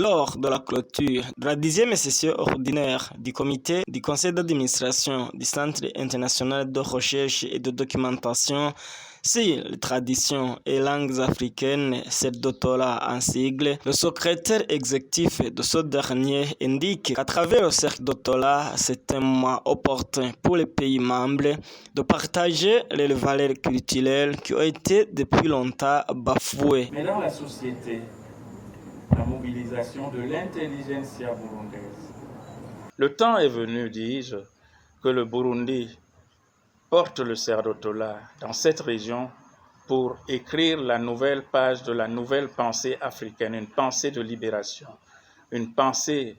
Lors de la clôture de la 10e session ordinaire du comité du conseil d'administration du Centre international de recherche et de documentation sur les traditions et langues africaines, CERDOTOLA en sigle, le secrétaire exécutif de ce dernier indique qu'à travers le CERDOTOLA, c'est un moment opportun pour les pays membres de partager les valeurs culturelles qui ont été depuis longtemps bafouées. Mais dans la société, la mobilisation de l'intelligentsia burundaise. Le temps est venu, dis-je, que le Burundi porte le CERDOTOLA dans cette région pour écrire la nouvelle page de la nouvelle pensée africaine, une pensée de libération, une pensée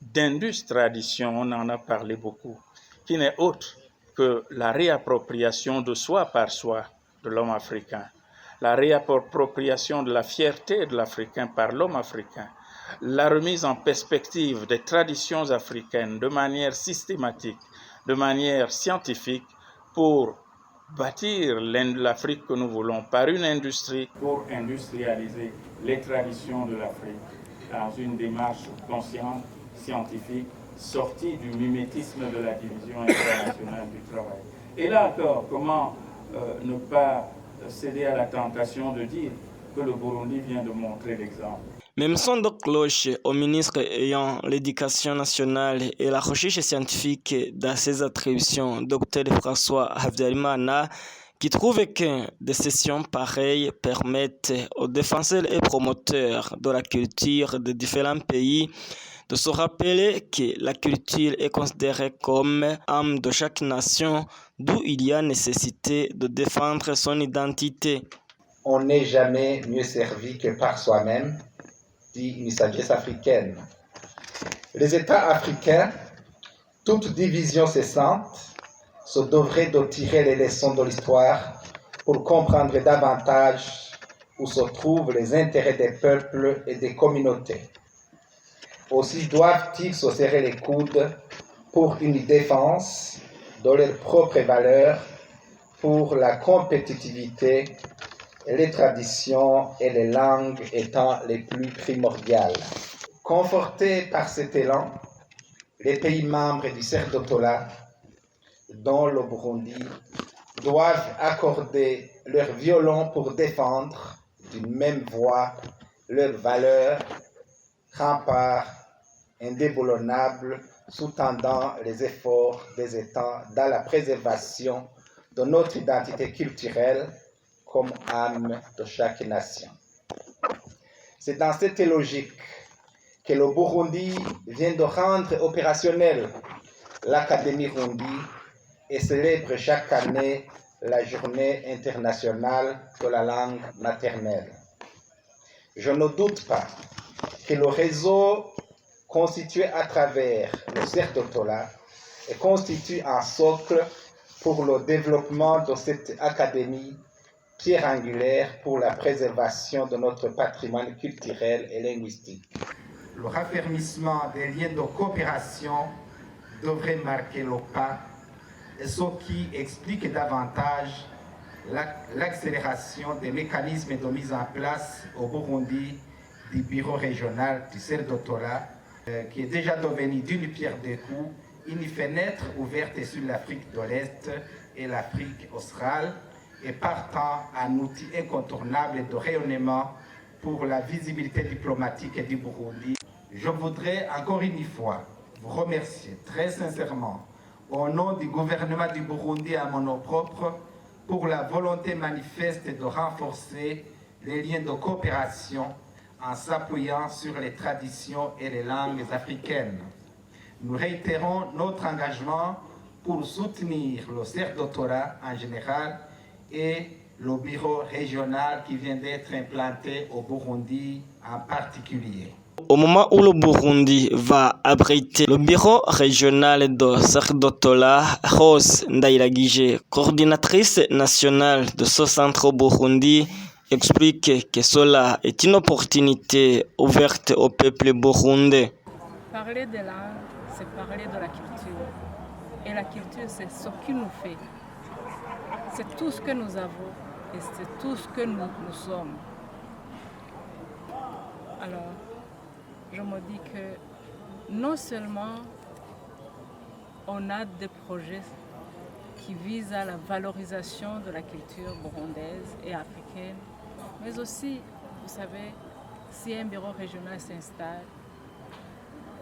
d'industrialisation, on en a parlé beaucoup, qui n'est autre que la réappropriation de soi par soi de l'homme africain, la réappropriation de la fierté de l'Africain par l'homme africain, la remise en perspective des traditions africaines de manière systématique, de manière scientifique, pour bâtir l'Afrique que nous voulons par une industrie. Pour industrialiser les traditions de l'Afrique dans une démarche consciente, scientifique, sortie du mimétisme de la division internationale du travail. Et là encore, comment ne pas céder à la tentation de dire que le Burundi vient de montrer l'exemple. Même son de cloche au ministre ayant l'éducation nationale et la recherche scientifique dans ses attributions, Dr François Habyarimana, qui trouve que des sessions pareilles permettent aux défenseurs et promoteurs de la culture de différents pays de se rappeler que la culture est considérée comme âme de chaque nation, d'où il y a nécessité de défendre son identité. On n'est jamais mieux servi que par soi-même, dit une sagesse africaine. Les États africains, toute division cessante, se devraient de tirer les leçons de l'histoire pour comprendre davantage où se trouvent les intérêts des peuples et des communautés. Aussi doivent-ils se serrer les coudes pour une défense de leurs propres valeurs, pour la compétitivité, les traditions et les langues étant les plus primordiales. Confortés par cet élan, les pays membres du CERDOTOLA, dont le Burundi, doivent accorder leur violon pour défendre d'une même voix leurs valeurs, remparts indéboulonnables sous-tendant les efforts des États dans la préservation de notre identité culturelle comme âme de chaque nation. C'est dans cette logique que le Burundi vient de rendre opérationnelle l'Académie Rundi et célèbre chaque année la Journée internationale de la langue maternelle. Je ne doute pas que le réseau constitué à travers le CERDOTOLA constitue un socle pour le développement de cette académie, pierre angulaire pour la préservation de notre patrimoine culturel et linguistique. Le raffermissement des liens de coopération devrait marquer le pas, ce qui explique davantage l'accélération des mécanismes de mise en place au Burundi du bureau régional du CERDOTOLA, qui est déjà devenu d'une pierre deux coups une fenêtre ouverte sur l'Afrique de l'Est et l'Afrique australe, et partant un outil incontournable de rayonnement pour la visibilité diplomatique du Burundi. Je voudrais encore une fois vous remercier très sincèrement au nom du gouvernement du Burundi à mon nom propre pour la volonté manifeste de renforcer les liens de coopération en s'appuyant sur les traditions et les langues africaines. Nous réitérons notre engagement pour soutenir le CERDOTOLA en général et le bureau régional qui vient d'être implanté au Burundi en particulier. Au moment où le Burundi va abriter le bureau régional de CERDOTOLA, Rose Ndairagije, coordinatrice nationale de ce centre au Burundi, explique que cela est une opportunité ouverte au peuple burundais. Parler de langue, c'est parler de la culture. Et la culture, c'est ce qui nous fait. C'est tout ce que nous avons et c'est tout ce que nous sommes. Alors, je me dis que non seulement on a des projets qui visent à la valorisation de la culture burundaise et africaine, mais aussi, vous savez, si un bureau régional s'installe,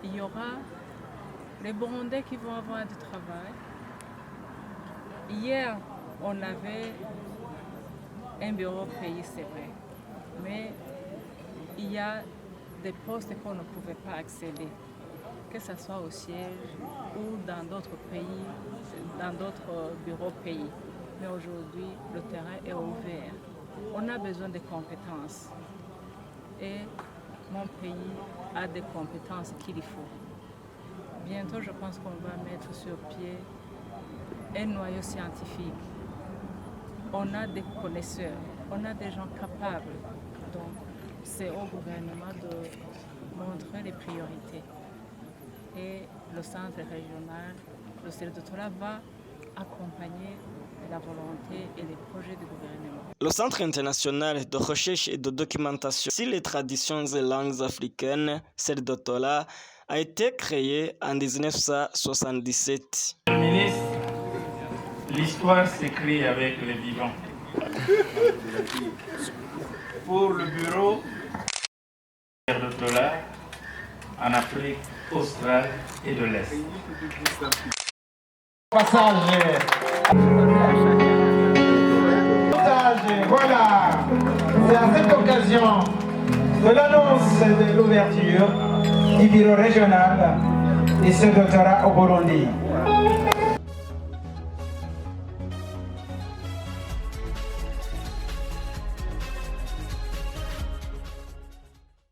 il y aura les Burundais qui vont avoir du travail. Hier, on avait un bureau pays, c'est vrai, mais il y a des postes qu'on ne pouvait pas accéder, que ce soit au siège ou dans d'autres pays, dans d'autres bureaux pays. Mais aujourd'hui, le terrain est ouvert. On a besoin de compétences. Et mon pays a des compétences qu'il faut. Bientôt, je pense qu'on va mettre sur pied un noyau scientifique. On a des connaisseurs, on a des gens capables. Donc, c'est au gouvernement de montrer les priorités. Et le centre régional, le CERDOTOLA va accompagner la volonté et les projets du gouvernement. Le Centre international de recherche et de documentation sur les traditions et langues africaines, CERDOTOLA, a été créé en 1977. Monsieur le ministre, l'histoire s'écrit avec les vivants. Pour le bureau CERDOTOLA en Afrique australe et de l'Est. Voilà, c'est à cette occasion de l'annonce de l'ouverture du bureau régional du CERDOTOLA au Burundi.